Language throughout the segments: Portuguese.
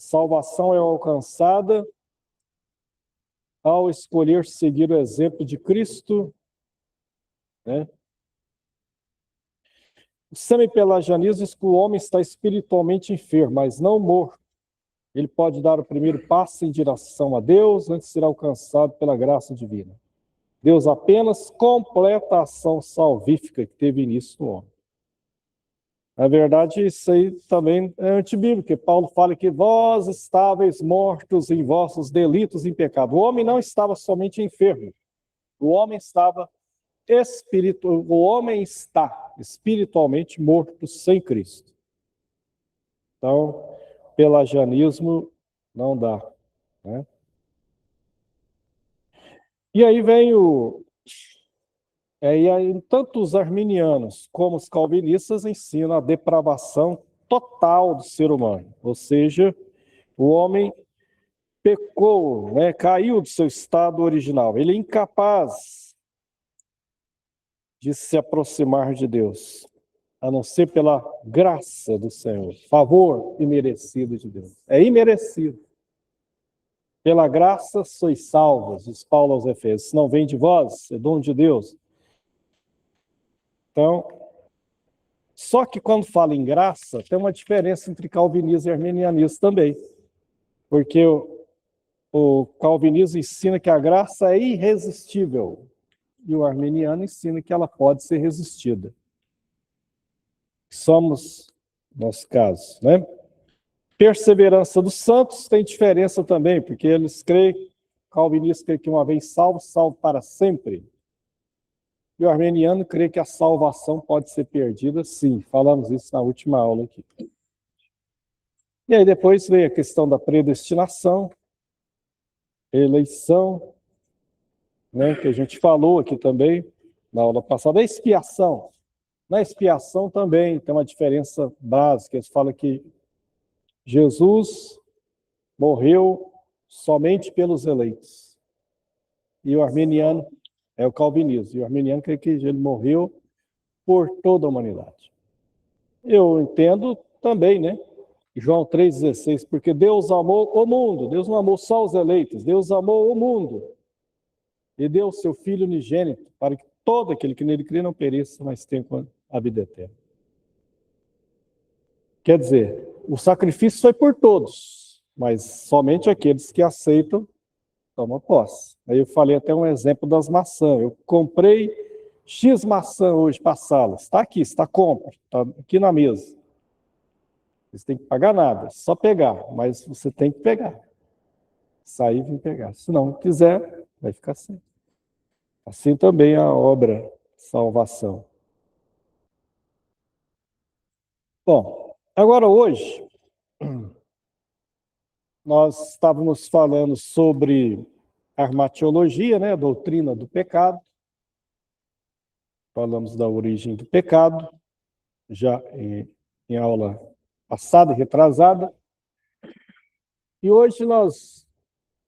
Salvação é alcançada ao escolher seguir o exemplo de Cristo, né? O semi-pelagianismo diz que o homem está espiritualmente enfermo, mas não morto. Ele pode dar o primeiro passo em direção a Deus antes de ser alcançado pela graça divina. Deus apenas completa a ação salvífica que teve início no homem. Na verdade, isso aí também é antibíblico, porque Paulo fala que vós estáveis mortos em vossos delitos e em pecado. O homem não estava somente enfermo, o homem estava o homem está espiritualmente morto sem Cristo. Então, pelagianismo não dá, né? E aí vem tanto os arminianos como os calvinistas ensinam a depravação total do ser humano, ou seja, o homem pecou, né, caiu do seu estado original, ele é incapaz de se aproximar de Deus, a não ser pela graça do Senhor, favor imerecido de Deus. É imerecido. Pela graça sois salvos, diz Paulo aos Efésios. Não vem de vós, é dom de Deus. Então, só que quando fala em graça, tem uma diferença entre calvinismo e arminianismo também. Porque o calvinismo ensina que a graça é irresistível. E o arminiano ensina que ela pode ser resistida. Somos, nosso caso, né? Perseverança dos santos tem diferença também, porque eles creem, calvinistas creem que uma vez salvo, salvo para sempre. E o armeniano crê que a salvação pode ser perdida, sim. Falamos isso na última aula aqui. E aí depois vem a questão da predestinação, eleição, né, que a gente falou aqui também na aula passada, a expiação. Na expiação também tem uma diferença básica. Eles falam que Jesus morreu somente pelos eleitos. E o armeniano é o calvinismo. E o armeniano crê que ele morreu por toda a humanidade. Eu entendo também, né? João 3,16, porque Deus amou o mundo. Deus não amou só os eleitos, Deus amou o mundo. E deu o seu Filho unigênito para que todo aquele que nele crê não pereça, mas tenha a vida eterna. Quer dizer, o sacrifício foi por todos, mas somente aqueles que aceitam tomam posse. Aí eu falei até um exemplo das maçãs. Eu comprei X maçã hoje para a sala. Está aqui, está compra, está aqui na mesa. Você tem que pagar nada, só pegar, mas você tem que pegar. Sair e vir pegar. Se não quiser, vai ficar sem. Assim também a obra salvação. Bom, agora hoje, nós estávamos falando sobre armatiologia, né, a doutrina do pecado. Falamos da origem do pecado, já em aula passada e retrasada. E hoje nós,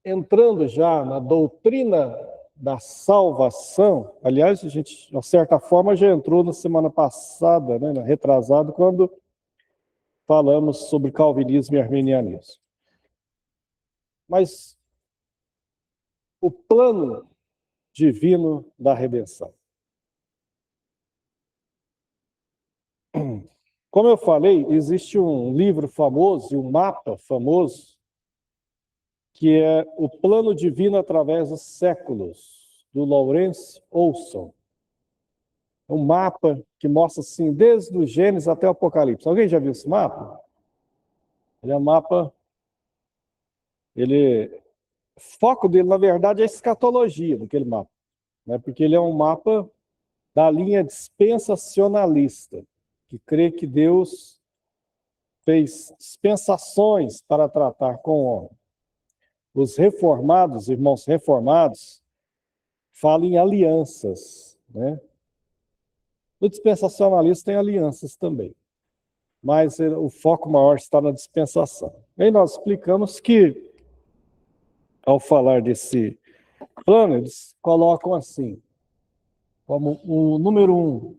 entrando já na doutrina da salvação, aliás, a gente, de certa forma, já entrou na semana passada, né, na retrasada, quando falamos sobre calvinismo e arminianismo. Mas o plano divino da redenção. Como eu falei, existe um livro famoso e um mapa famoso que é O Plano Divino através dos Séculos, do Lawrence Olson. É um mapa que mostra assim, desde o Gênesis até o Apocalipse. Alguém já viu esse mapa? Ele é um mapa... O foco dele, na verdade, é a escatologia daquele mapa, né? Porque ele é um mapa da linha dispensacionalista, que crê que Deus fez dispensações para tratar com o homem. Os reformados, irmãos reformados, falam em alianças, né? O dispensacionalista tem alianças também, mas o foco maior está na dispensação. E nós explicamos que, ao falar desse plano, eles colocam assim, como o número 1,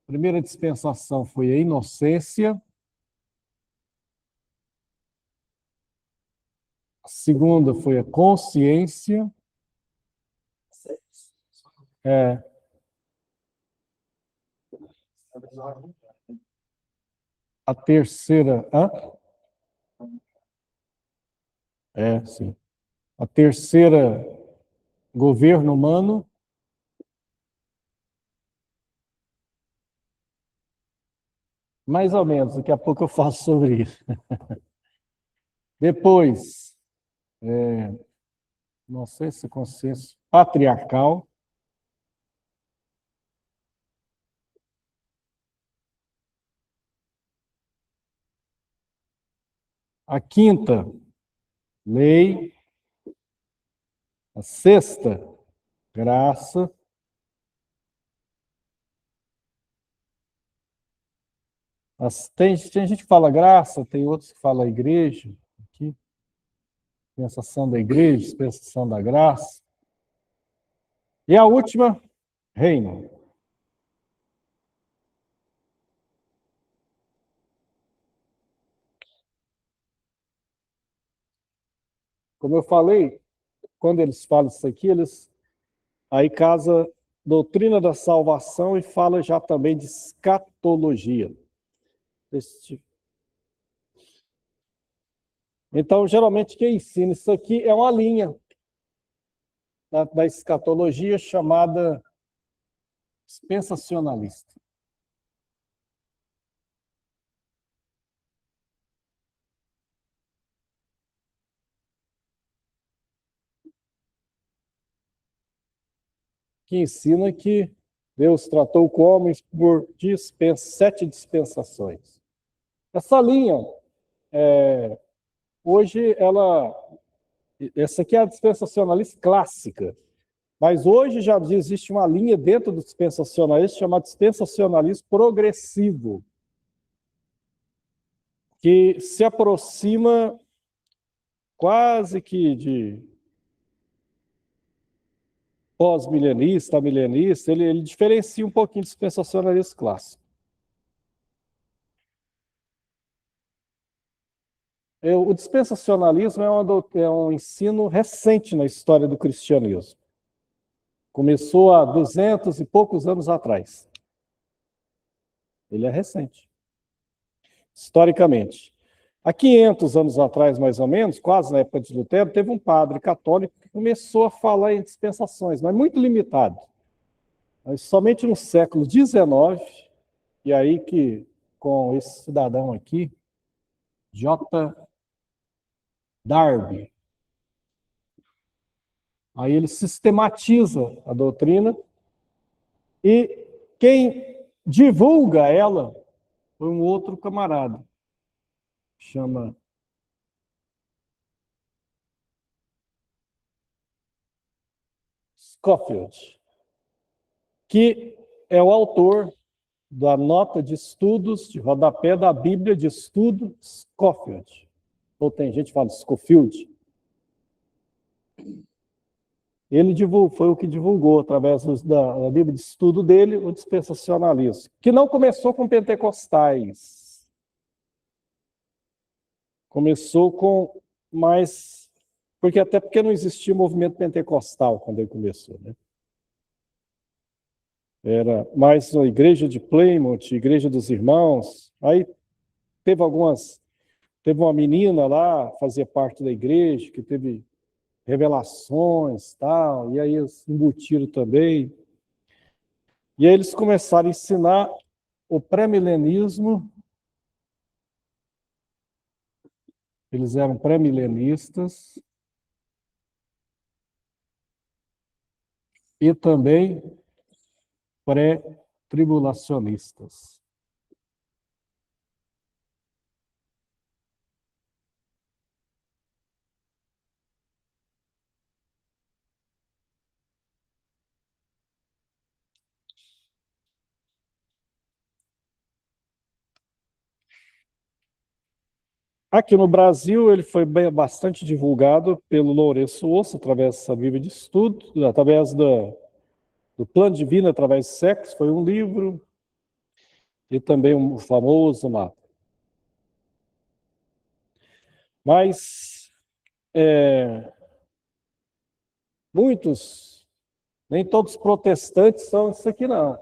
a primeira dispensação foi a inocência, A segunda foi a consciência. É, a terceira. Hã? É, sim. A terceira, governo humano. Mais ou menos, daqui a pouco eu falo sobre isso. Depois, não sei se consciência patriarcal. A quinta, lei. A sexta, graça. Tem gente que fala graça, tem outros que falam igreja. Aqui, dispensação da igreja, dispensação da graça. E a última, reino. Como eu falei, quando eles falam isso aqui, eles aí casa doutrina da salvação e fala já também de escatologia. Então, geralmente, quem ensina isso aqui é uma linha da escatologia chamada dispensacionalista. Que ensina que Deus tratou com homens por 7 dispensações. Essa linha, hoje, essa aqui é a dispensacionalista clássica, mas hoje já existe uma linha dentro do dispensacionalismo chamada dispensacionalismo progressivo, que se aproxima quase que de pós-milenista, milenista, ele diferencia um pouquinho do dispensacionalismo clássico. O dispensacionalismo é um ensino recente na história do cristianismo. Começou há 200 e poucos anos atrás. Ele é recente, historicamente. Há 500 anos atrás, mais ou menos, quase na época de Lutero, teve um padre católico que começou a falar em dispensações, mas muito limitado. Mas somente no século XIX, e aí que, com esse cidadão aqui, J. Darby, aí ele sistematiza a doutrina e quem divulga ela foi um outro camarada, chama Scofield, que é o autor da nota de estudos de rodapé da Bíblia de Estudo Scofield. Ou tem gente que fala Scofield. Ele foi o que divulgou, através da Bíblia de estudo dele, o dispensacionalismo, que não começou com pentecostais. Começou com mais... Até porque não existia movimento pentecostal quando ele começou, né? Era mais a igreja de Plymouth, igreja dos irmãos. Aí teve uma menina lá, fazia parte da igreja, que teve revelações, tal, e aí eles embutiram também. E aí eles começaram a ensinar o pré-milenismo. Eles eram pré-milenistas e também pré-tribulacionistas. Aqui no Brasil, ele foi bastante divulgado pelo Lourenço Osso, através dessa Bíblia de Estudo, através do Plano Divino, através do Sexo, foi um livro, e também um famoso mapa. Mas muitos, nem todos os protestantes são isso aqui, não.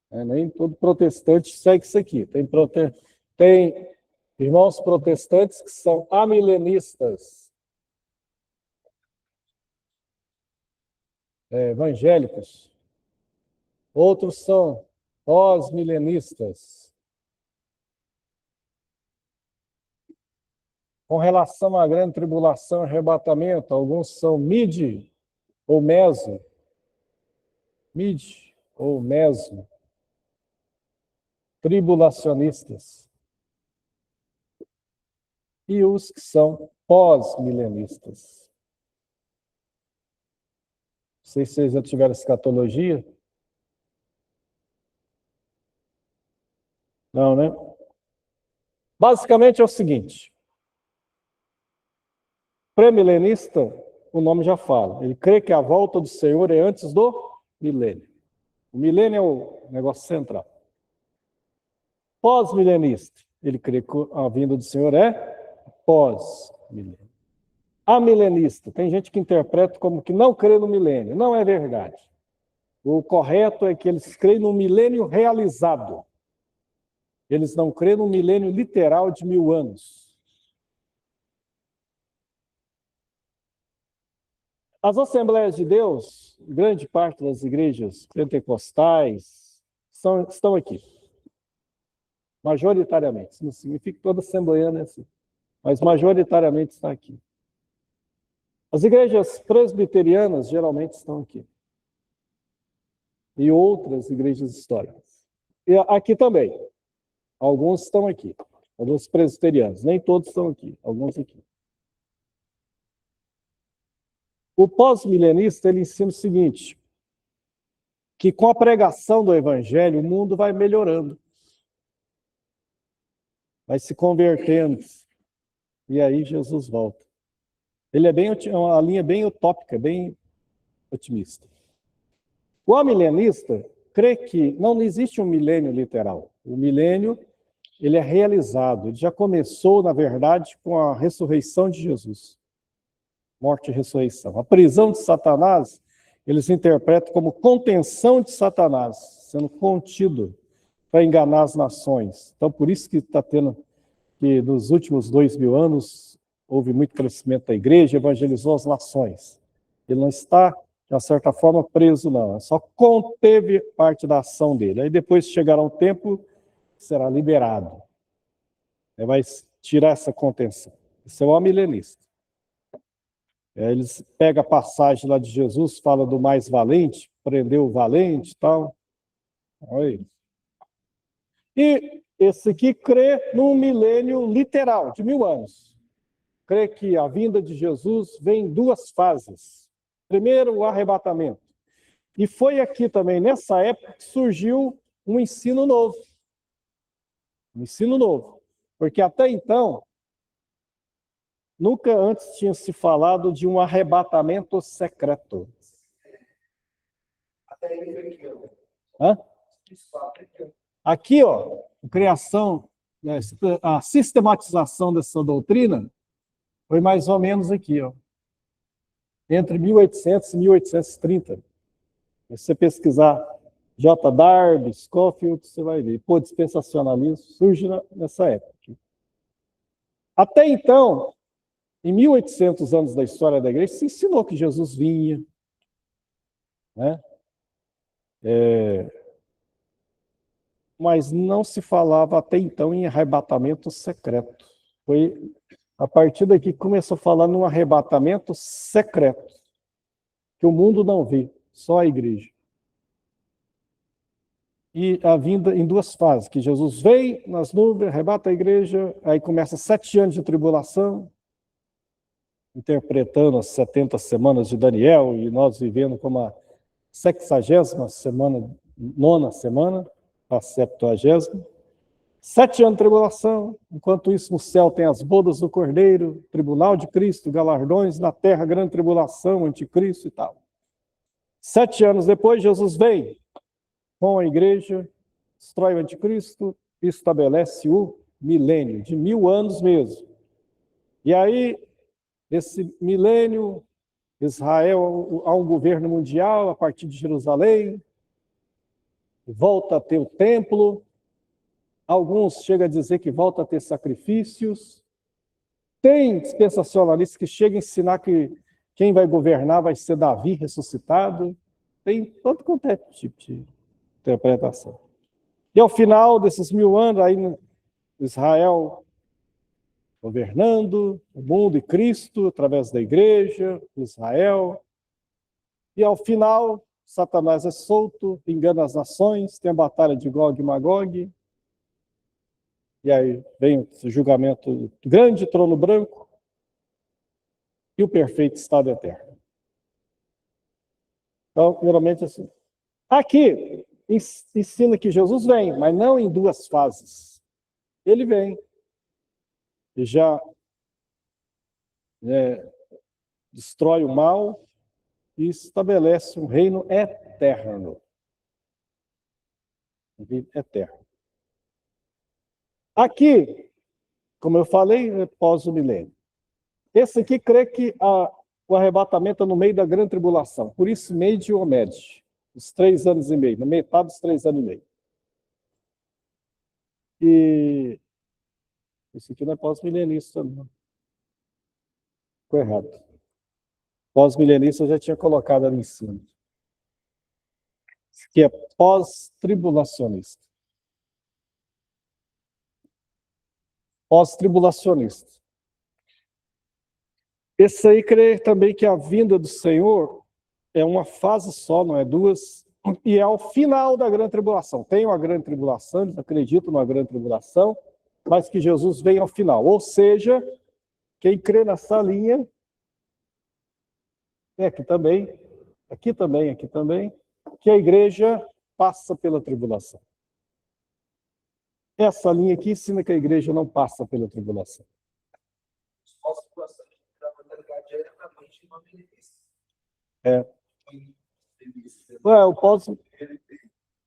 Nem todo protestante segue isso aqui. Tem irmãos protestantes que são amilenistas, evangélicos. Outros são pós-milenistas. Com relação à grande tribulação e arrebatamento, alguns são mid ou meso. Mid ou meso. Tribulacionistas. E os que são pós-milenistas. Não sei se vocês já tiveram escatologia. Não, né? Basicamente é o seguinte. Pré-milenista, o nome já fala. Ele crê que a volta do Senhor é antes do milênio. O milênio é o negócio central. Pós-milenista, ele crê que a vinda do Senhor é pós-milênio. Amilenista, tem gente que interpreta como que não crê no milênio. Não é verdade. O correto é que eles creem no milênio realizado. Eles não creem no milênio literal de 1000 anos. As Assembleias de Deus, grande parte das igrejas pentecostais, estão aqui. Majoritariamente. Isso não significa que toda assembleiana é assim. Mas majoritariamente está aqui. As igrejas presbiterianas geralmente estão aqui. E outras igrejas históricas. E aqui também. Alguns estão aqui. Alguns presbiterianos. Nem todos estão aqui. Alguns aqui. O pós-milenista, ele ensina o seguinte, que com a pregação do evangelho, o mundo vai melhorando. Vai se convertendo. E aí Jesus volta. Ele é uma linha bem utópica, bem otimista. O amilenista crê que não existe um milênio literal. O milênio, ele é realizado. Ele já começou, na verdade, com a ressurreição de Jesus. Morte e ressurreição. A prisão de Satanás, eles interpretam como contenção de Satanás, sendo contido para enganar as nações. Então, por isso que está tendo, que nos últimos 2000 anos, houve muito crescimento da igreja, evangelizou as nações. Ele não está, de uma certa forma, preso, não. Só conteve parte da ação dele. Aí depois chegará um tempo, será liberado. Vai tirar essa contenção. Isso é o amilenista. Eles pegam a passagem lá de Jesus, fala do mais valente, prendeu o valente e tal. Olha. E esse aqui crê num milênio literal, de 1000 anos. Crê que a vinda de Jesus vem em 2 fases. Primeiro, o arrebatamento. E foi aqui também, nessa época, que surgiu um ensino novo. Um ensino novo. Porque até então, nunca antes tinha se falado de um arrebatamento secreto. Hã? Aqui, ó, a criação, a sistematização dessa doutrina foi mais ou menos aqui, ó, entre 1800 e 1830. Se você pesquisar J. Darby, Scofield, você vai ver. Pô, dispensacionalismo surge nessa época. Até então, em 1800 anos da história da igreja, se ensinou que Jesus vinha, né? Mas não se falava até então em arrebatamento secreto. Foi a partir daqui que começou a falar num arrebatamento secreto, que o mundo não vê, só a igreja. E a vinda em 2 fases, que Jesus vem nas nuvens, arrebata a igreja, aí começa 7 anos de tribulação, interpretando as 70 semanas de Daniel, e nós vivendo como a 60ª semana, 9ª semana, a 70ª. 7 anos de tribulação, enquanto isso no céu tem as bodas do Cordeiro, tribunal de Cristo, galardões, na terra grande tribulação, anticristo e tal. 7 anos depois, Jesus vem com a igreja, destrói o anticristo e estabelece o milênio, de 1000 anos mesmo. E aí, esse milênio, Israel há um governo mundial a partir de Jerusalém, volta a ter o templo, alguns chegam a dizer que volta a ter sacrifícios, tem dispensacionalistas que chegam a ensinar que quem vai governar vai ser Davi ressuscitado, tem todo quanto é tipo de interpretação. E ao final desses 1000 anos, aí Israel governando o mundo e Cristo através da igreja, Israel. E ao final, Satanás é solto, engana as nações, tem a batalha de Gog e Magog. E aí vem o julgamento do grande trono branco e o perfeito estado eterno. Então, primeiramente assim. Aqui, ensina que Jesus vem, mas não em 2 fases. Ele vem e já destrói o mal e estabelece um reino eterno. Um reino eterno. Aqui, como eu falei, é pós o milênio. Esse aqui crê que o arrebatamento é no meio da grande tribulação. Por isso, Mede ou Mede. Os 3 anos e meio, na metade dos 3 anos e meio. E isso aqui não é pós-milenista, não. Ficou errado. Pós-milenista eu já tinha colocado ali em cima. Isso aqui é pós-tribulacionista. Pós-tribulacionista. Esse aí crê também que a vinda do Senhor é uma fase só, não é 2, e é o final da grande tribulação. Tem uma grande tribulação, eles acreditam numa grande tribulação, mas que Jesus vem ao final. Ou seja, quem crê nessa linha, aqui também, que a igreja passa pela tribulação. Essa linha aqui ensina que a igreja não passa pela tribulação. O pós...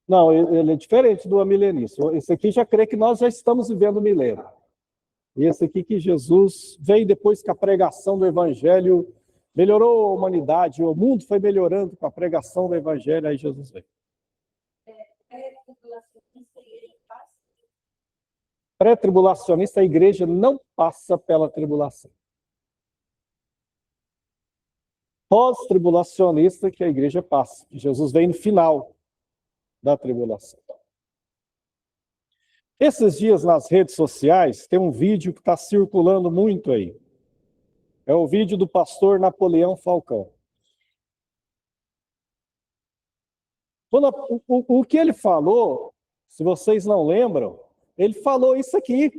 Não, ele é diferente do amilenista. Esse aqui já crê que nós já estamos vivendo o milênio. E esse aqui que Jesus veio depois que a pregação do evangelho melhorou a humanidade, o mundo foi melhorando com a pregação do evangelho, aí Jesus veio. Pré-tribulacionista, a igreja não passa pela tribulação. Pós-tribulacionista, que a igreja passa. Jesus vem no final da tribulação. Esses dias nas redes sociais tem um vídeo que está circulando muito aí. É o vídeo do pastor Napoleão Falcão. O que ele falou, se vocês não lembram, ele falou isso aqui,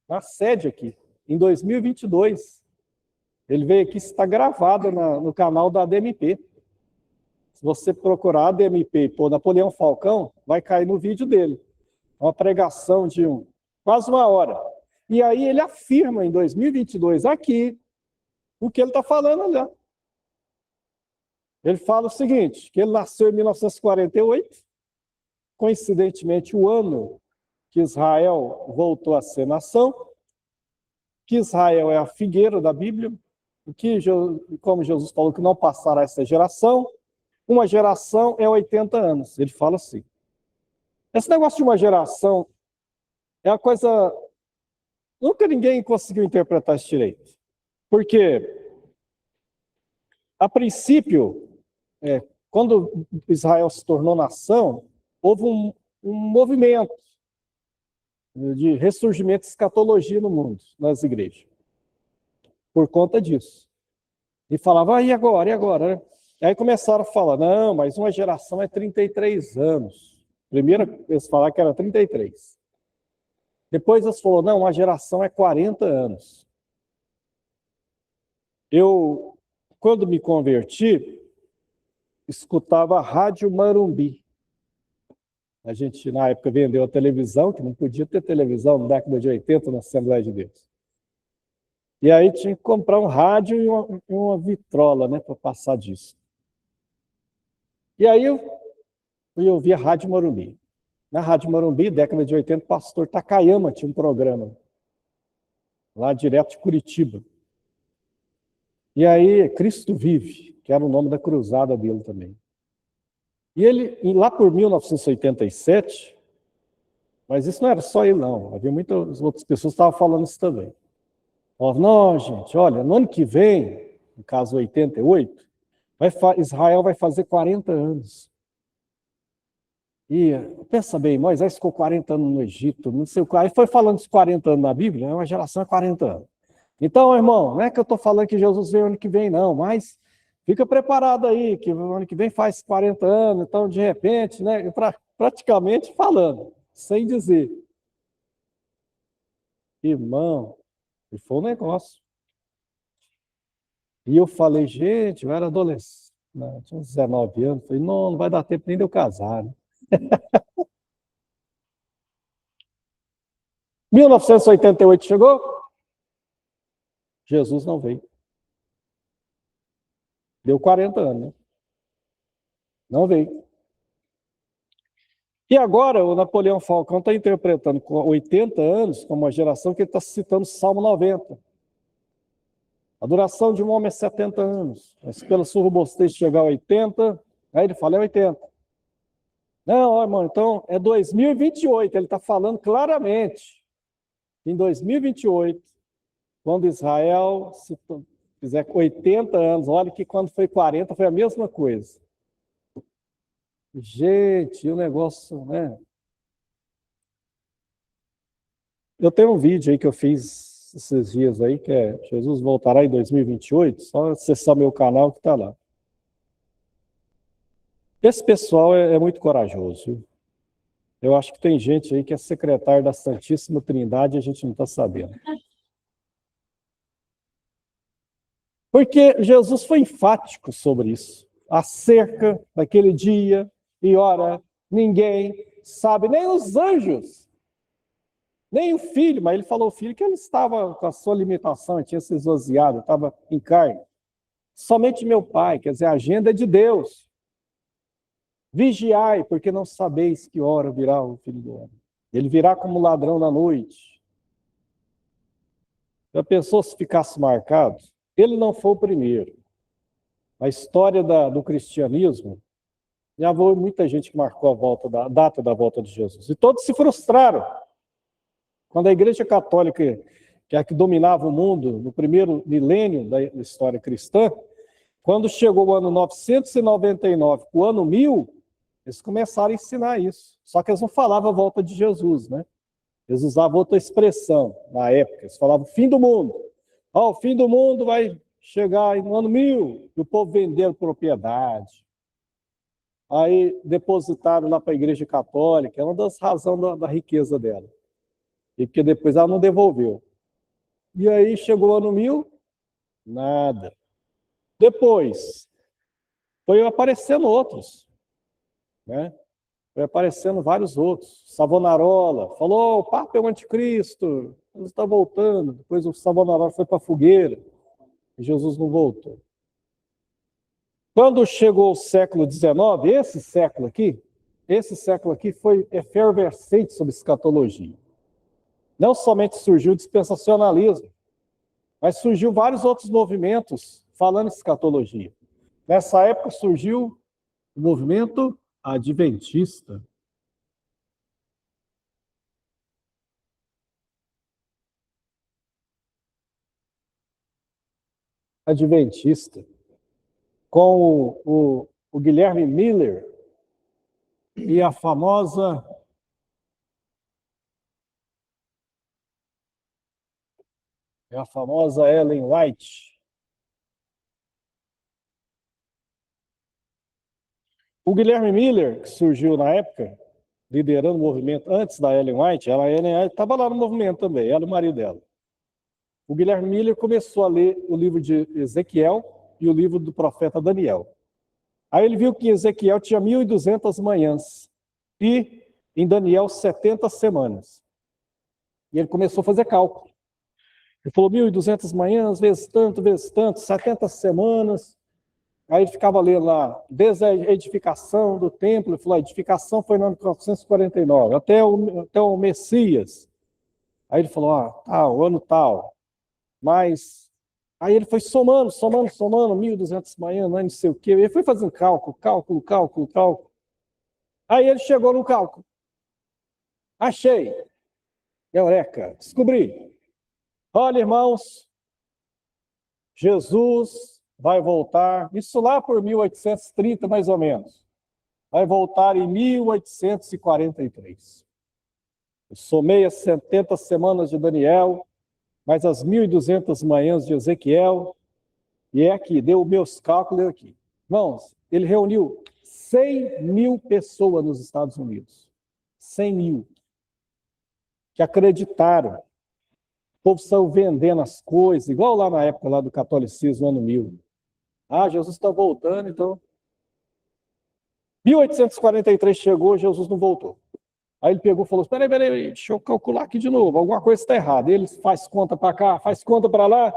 na sede aqui, em 2022. Ele veio aqui, está gravado no canal da ADMP. Se você procurar ADMP por Napoleão Falcão, vai cair no vídeo dele. Uma pregação de quase 1 hora. E aí ele afirma em 2022 aqui o que ele está falando lá. Ele fala o seguinte, que ele nasceu em 1948, coincidentemente o ano que Israel voltou a ser nação, que Israel é a figueira da Bíblia, que, como Jesus falou, que não passará essa geração, uma geração é 80 anos. Ele fala assim. Esse negócio de uma geração é uma coisa... Nunca ninguém conseguiu interpretar isso direito. Porque, a princípio, quando Israel se tornou nação, houve um movimento de ressurgimento de escatologia no mundo, nas igrejas. Por conta disso. E falava, e agora, e agora? Aí começaram a falar, não, mas uma geração é 33 anos. Primeiro eles falaram que era 33. Depois eles falaram, não, uma geração é 40 anos. Eu, quando me converti, escutava a Rádio Marumbi. A gente, na época, vendeu a televisão, que não podia ter televisão na década de 80 na Assembleia de Deus. E aí tinha que comprar um rádio e uma vitrola, né, para passar disso. E aí eu ouvi a Rádio Morumbi. Na Rádio Morumbi, década de 80, o pastor Takayama tinha um programa. lá direto de Curitiba. E aí, Cristo Vive, que era o nome da cruzada dele também. E ele, lá por 1987, mas isso não era só ele, não. Havia muitas outras pessoas que estavam falando isso também. Falavam, não, gente, olha, no ano que vem, no caso 88, Israel vai fazer 40 anos. E pensa bem, Moisés ficou 40 anos no Egito, não sei o que. Aí foi falando dos 40 anos na Bíblia, é uma geração de 40 anos. Então, irmão, não é que eu estou falando que Jesus vem ano que vem, não, mas fica preparado aí, que o ano que vem faz 40 anos, então, de repente, né, praticamente falando, sem dizer. Irmão, e foi um negócio. E eu falei, gente, eu era adolescente, né, tinha uns 19 anos, falei, não vai dar tempo nem de eu casar, né? 1988 chegou, Jesus não veio. Deu 40 anos, né? Não veio. E agora o Napoleão Falcão está interpretando com 80 anos, como uma geração que ele está citando Salmo 90. A duração de um homem é 70 anos. Mas pela sua robustez chegar a 80, aí ele fala, é 80. Não, irmão, então é 2028. Ele está falando claramente. Em 2028, quando Israel fizer 80 anos, olha que quando foi 40 foi a mesma coisa. Gente, o negócio, né? Eu tenho um vídeo aí que eu fiz esses dias aí, que é Jesus voltará em 2028, só acessar meu canal que está lá. Esse pessoal é muito corajoso, viu? Eu acho que tem gente aí que é secretário da Santíssima Trindade e a gente não está sabendo. Porque Jesus foi enfático sobre isso. Acerca daquele dia e hora, ninguém sabe, nem os anjos, nem o filho, mas ele falou o filho que ele estava com a sua limitação, ele tinha se esvaziado, estava em carne. Somente meu Pai, quer dizer, a agenda é de Deus. Vigiai, porque não sabeis que hora virá o Filho do Homem. Ele virá como ladrão da noite. Já pensou se ficasse marcado? Ele não foi o primeiro. A história do cristianismo, já houve muita gente que marcou a data da volta de Jesus. E todos se frustraram. Quando a Igreja Católica, que é a que dominava o mundo no primeiro milênio da história cristã, quando chegou o ano 999, o ano 1000, eles começaram a ensinar isso. Só que eles não falavam a volta de Jesus, né? Eles usavam outra expressão na época. Eles falavam fim do mundo. O fim do mundo vai chegar no ano 1000. E o povo vendeu propriedade. Aí depositaram lá para a Igreja Católica. É uma das razões da riqueza dela. E porque depois ela não devolveu. E aí chegou o ano 1000, nada. Depois, foi aparecendo outros, né? Foi aparecendo vários outros. Savonarola falou, o Papa é o anticristo, ele está voltando. Depois o Savonarola foi para a fogueira, e Jesus não voltou. Quando chegou o século XIX, esse século aqui foi efervescente sobre escatologia. Não somente surgiu o dispensacionalismo, mas surgiu vários outros movimentos falando em escatologia. Nessa época surgiu o movimento adventista. Adventista, com o Guilherme Miller e a famosa Ellen White. O Guilherme Miller, que surgiu na época, liderando o movimento antes da Ellen White, a Ellen White estava lá no movimento também, ela e o marido dela. O Guilherme Miller começou a ler o livro de Ezequiel e o livro do profeta Daniel. Aí ele viu que em Ezequiel tinha 1.200 manhãs e em Daniel 70 semanas. E ele começou a fazer cálculo. Ele falou 1.200 manhãs, vezes tanto, 70 semanas. Aí ele ficava lendo lá, desde a edificação do templo, ele falou, a edificação foi no ano 449, até o Messias. Aí ele falou, o ano tal. Mas aí ele foi somando, 1.200 manhã, não sei o quê. Ele foi fazendo cálculo. Aí ele chegou no cálculo. Achei. Eureka, descobri. Olha, irmãos, Jesus vai voltar, isso lá por 1830, mais ou menos. Vai voltar em 1843. Eu somei as 70 semanas de Daniel, mais as 1.200 manhãs de Ezequiel, e é aqui, deu meus cálculos aqui. Irmãos, ele reuniu 100.000 pessoas nos Estados Unidos. 100.000. Que acreditaram. O povo saiu vendendo as coisas, igual lá na época lá do catolicismo, ano 1000. Ah, Jesus está voltando, então. 1843 chegou, Jesus não voltou. Aí ele pegou e falou, peraí, deixa eu calcular aqui de novo, alguma coisa está errada. Ele faz conta para cá, faz conta para lá.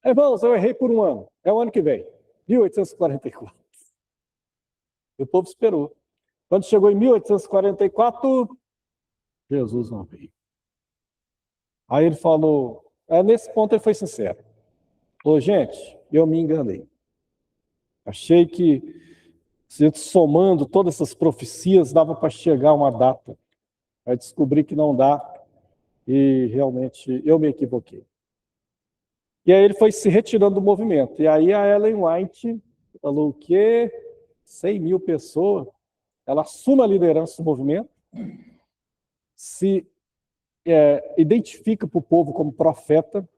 Irmãos, eu errei por um ano, é o ano que vem, 1844. E o povo esperou. Quando chegou em 1844, Jesus não veio. Aí ele falou, nesse ponto ele foi sincero. Falou, gente, eu me enganei. Achei que, somando todas essas profecias, dava para chegar a uma data. Aí descobri que não dá, e realmente eu me equivoquei. E aí ele foi se retirando do movimento. E aí a Ellen White falou o quê? 100.000 pessoas. Ela assume a liderança do movimento, se identifica para o povo como profeta,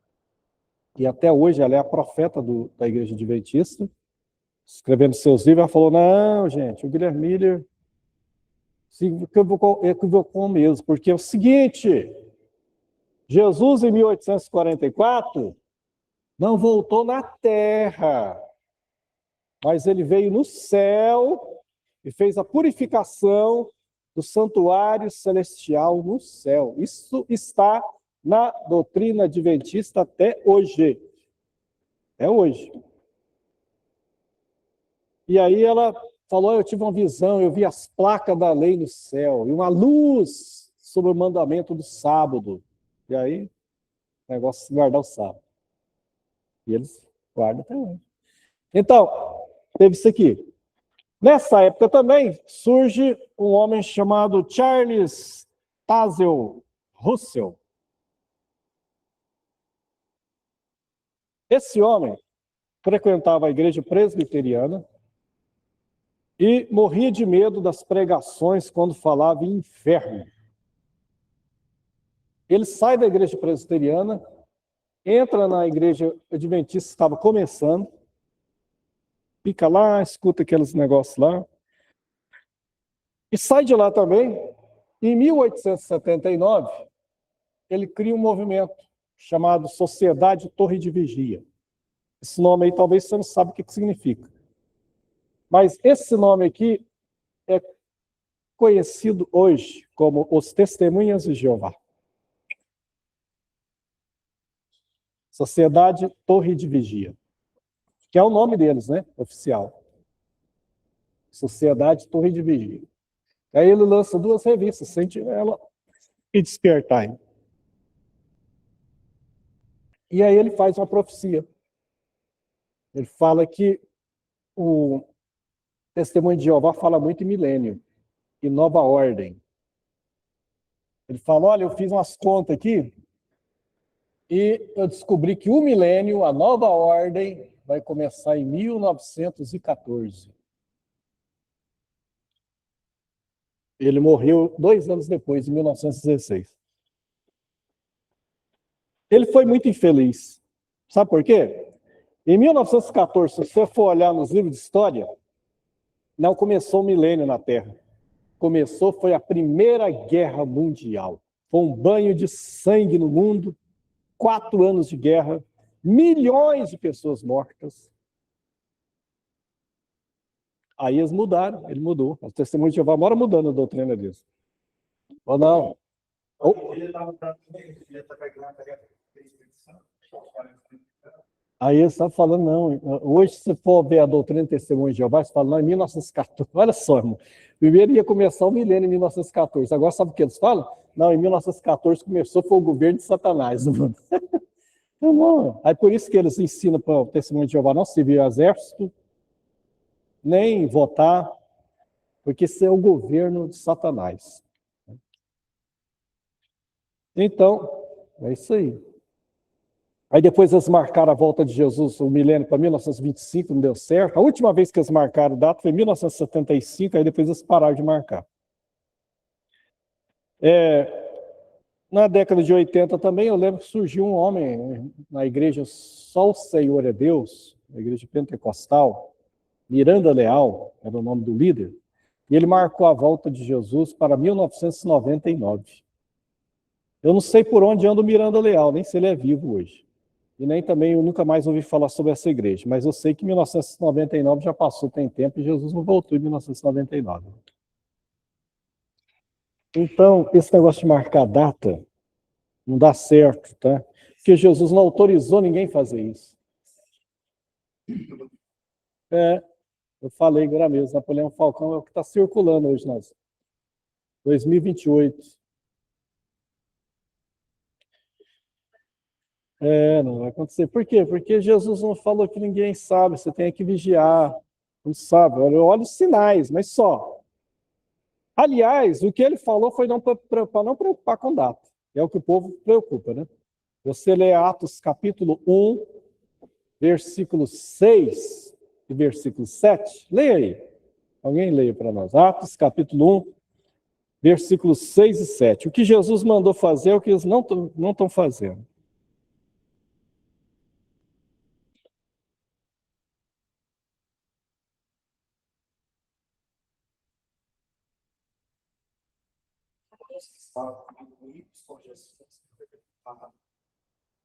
e até hoje ela é a profeta da Igreja Adventista, escrevendo seus livros. Ela falou, não, gente, o Guilherme Miller se equivocou mesmo, porque é o seguinte, Jesus em 1844 não voltou na terra, mas ele veio no céu e fez a purificação do santuário celestial no céu. Isso está na doutrina adventista até hoje. É hoje. E aí ela falou, eu tive uma visão, eu vi as placas da lei no céu, e uma luz sobre o mandamento do sábado. E aí, o negócio de guardar o sábado. E eles guardam até hoje. Então, teve isso aqui. Nessa época também surge um homem chamado Charles Tazel Russell. Esse homem frequentava a igreja presbiteriana e morria de medo das pregações quando falava em inferno. Ele sai da igreja presbiteriana, entra na igreja adventista que estava começando, fica lá, escuta aqueles negócios lá, e sai de lá também. Em 1879, ele cria um movimento chamado Sociedade Torre de Vigia. Esse nome aí talvez você não sabe o que significa. Mas esse nome aqui é conhecido hoje como os Testemunhas de Jeová. Sociedade Torre de Vigia. Que é o nome deles, né? Oficial. Sociedade Torre de Vigia. Aí ele lança 2 revistas, Sentinela e Despertai. E aí ele faz uma profecia. Ele fala que o Testemunho de Jeová fala muito em milênio e nova ordem. Ele fala, olha, eu fiz umas contas aqui e eu descobri que o milênio, a nova ordem, vai começar em 1914. Ele morreu 2 anos depois, em 1916. Ele foi muito infeliz. Sabe por quê? Em 1914, se você for olhar nos livros de história, não começou o milênio na Terra. Foi a Primeira Guerra Mundial. Foi um banho de sangue no mundo, 4 anos de guerra, milhões de pessoas mortas. Aí eles mudaram, ele mudou. O Testemunho de Jeová mora mudando a doutrina disso. Ou não? Aí eles estão falando, não. Hoje, se for ver a doutrina do Testemunho de Jeová, você fala, não, em 1914. Olha só, irmão. Primeiro ia começar o milênio em 1914. Agora, sabe o que eles falam? Não, em 1914 começou, foi o governo de Satanás. Não. Aí por isso que eles ensinam para o testemunho de Jeová não servir ao exército, nem votar, porque isso é o governo de Satanás. Então, é isso aí. Aí depois eles marcaram a volta de Jesus, o milênio, para 1925, não deu certo. A última vez que eles marcaram a data foi em 1975, aí depois eles pararam de marcar. Na década de 80 também, eu lembro que surgiu um homem na igreja Só o Senhor é Deus, na igreja pentecostal, Miranda Leal, era o nome do líder, e ele marcou a volta de Jesus para 1999. Eu não sei por onde anda o Miranda Leal, nem se ele é vivo hoje. E nem também eu nunca mais ouvi falar sobre essa igreja, mas eu sei que 1999 já passou, tem tempo, e Jesus não voltou em 1999. Então, esse negócio de marcar data não dá certo, tá? Porque Jesus não autorizou ninguém a fazer isso. Eu falei agora mesmo, Napoleão Falcão é o que está circulando hoje, nós. 2028. Não vai acontecer. Por quê? Porque Jesus não falou que ninguém sabe, você tem que vigiar. Não sabe, olha os sinais, mas só. Aliás, o que ele falou foi para não preocupar com data. É o que o povo preocupa, né? Você lê Atos capítulo 1, versículo 6 e versículo 7. Leia aí. Alguém leia para nós. Atos capítulo 1, versículos 6 e 7. O que Jesus mandou fazer é o que eles não estão fazendo.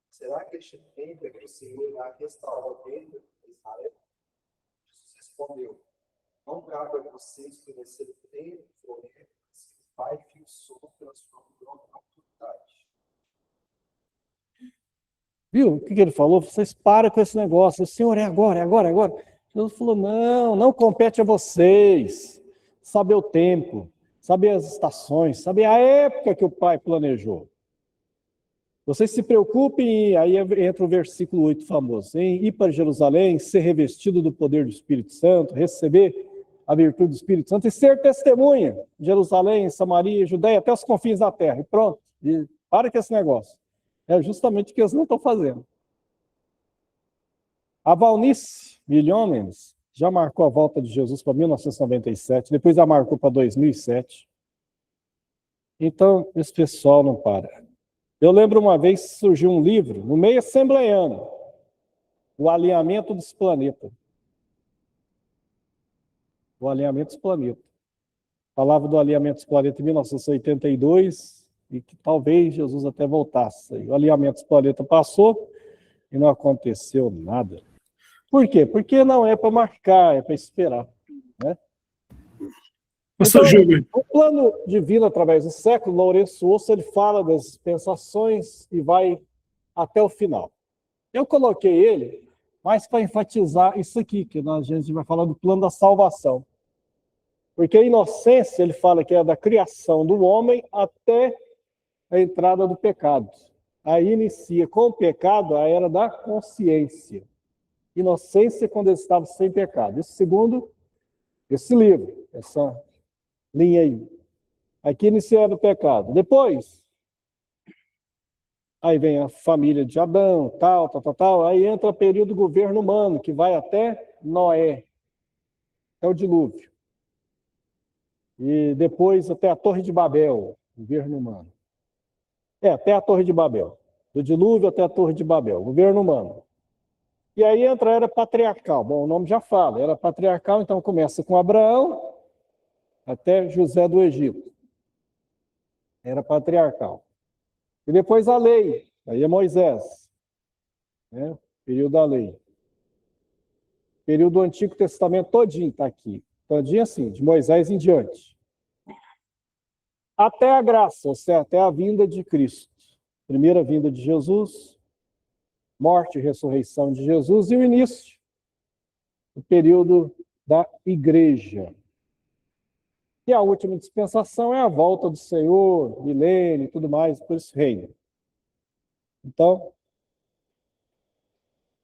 Será que este tempo é que o Senhor irá restaurar o reino de Israel? Jesus respondeu: não cabe a vocês conhecer o tempo, porém, que o Pai fixou pela sua autoridade. Viu o que ele falou? Vocês param com esse negócio. O Senhor é agora, é agora, é agora. Jesus falou, não compete a vocês saber o tempo, saber as estações, saber a época que o Pai planejou. Vocês se preocupem, aí entra o versículo 8 famoso, em ir para Jerusalém, ser revestido do poder do Espírito Santo, receber a virtude do Espírito Santo e ser testemunha em Jerusalém, Samaria, Judeia, até os confins da terra. E pronto, e para com esse negócio. É justamente o que eles não estão fazendo. A Valnice Milhomens já marcou a volta de Jesus para 1997, depois já marcou para 2007. Então, esse pessoal não para. Eu lembro uma vez que surgiu um livro, no meio assembleiano, O Alinhamento dos Planetas. O Alinhamento dos Planetas. Falava do alinhamento dos planetas em 1982 e que talvez Jesus até voltasse. O alinhamento dos planetas passou e não aconteceu nada. Por quê? Porque não é para marcar, é para esperar. Né? Então, o plano divino através do século, Lourenço Osso, ele fala das dispensações e vai até o final. Eu coloquei ele mais para enfatizar isso aqui, que a gente vai falar do plano da salvação. Porque a inocência, ele fala que é da criação do homem até a entrada do pecado. Aí inicia com o pecado a era da consciência. Inocência quando ele estava sem pecado. Isso segundo esse livro, essa linha aí. Aqui inicia o pecado. Depois, aí vem a família de Adão, tal. Aí entra o período do governo humano, que vai até Noé, até o dilúvio. E depois até a Torre de Babel, governo humano. Até a Torre de Babel. Do dilúvio até a Torre de Babel, governo humano. E aí entra a era patriarcal. Bom, o nome já fala, era patriarcal, então começa com Abraão até José do Egito. Era patriarcal. E depois a lei, aí é Moisés, né? Período da lei. Período do Antigo Testamento todinho está aqui. Todinho assim, de Moisés em diante. Até a graça, ou seja, até a vinda de Cristo. Primeira vinda de Jesus, morte e ressurreição de Jesus e o início do período da igreja. E a última dispensação é a volta do Senhor, milênio e tudo mais, por esse reino. Então,